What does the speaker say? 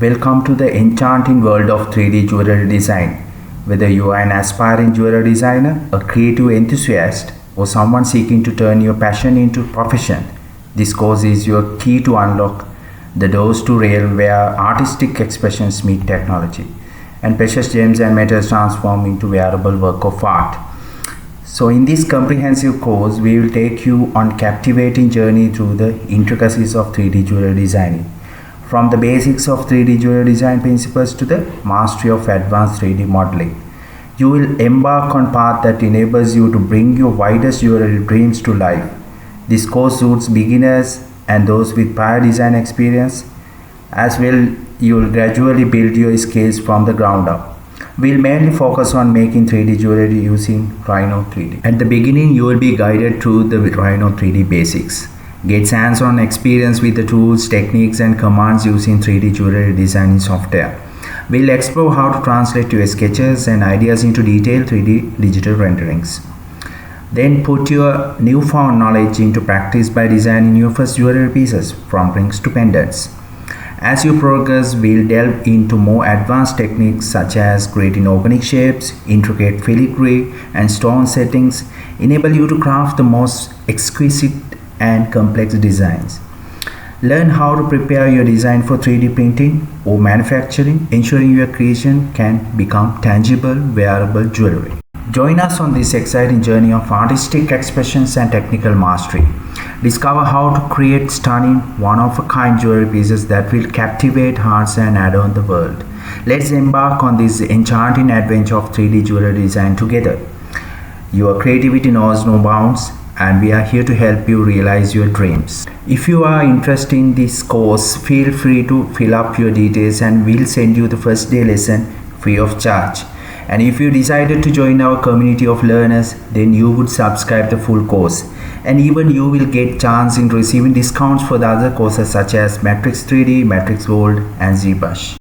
Welcome to the enchanting world of 3D jewelry design. Whether you are an aspiring jewelry designer, a creative enthusiast, or someone seeking to turn your passion into profession, this course is your key to unlock the doors to realm where artistic expressions meet technology and precious gems and metals transform into wearable work of art. So in this comprehensive course, we will take you on captivating journey through the intricacies of 3D jewelry designing. From the basics of 3D jewelry design principles to the mastery of advanced 3D modeling, you will embark on a path that enables you to bring your widest jewelry dreams to life. This course suits beginners and those with prior design experience. As well, you will gradually build your skills from the ground up. We'll mainly focus on making 3D jewelry using Rhino 3D. At the beginning, you will be guided through the Rhino 3D basics. Get hands-on experience with the tools, techniques and commands using 3D jewelry designing software. We'll explore how to translate your sketches and ideas into detailed 3D digital renderings. Then put your newfound knowledge into practice by designing your first jewelry pieces from rings to pendants. As you progress, we'll delve into more advanced techniques such as creating organic shapes, intricate filigree and stone settings, enable you to craft the most exquisite and complex designs. Learn how to prepare your design for 3D printing or manufacturing, ensuring your creation can become tangible, wearable jewelry. Join us on this exciting journey of artistic expressions and technical mastery. Discover how to create stunning, one-of-a-kind jewelry pieces that will captivate hearts and adorn the world. Let's embark on this enchanting adventure of 3D jewelry design together. Your creativity knows no bounds, and we are here to help you realize your dreams. If you are interested in this course, feel free to fill up your details and we'll send you the first day lesson free of charge. And if you decided to join our community of learners, then you would subscribe the full course. And even you will get chance in receiving discounts for the other courses such as Matrix 3D, Matrix Gold and ZBrush.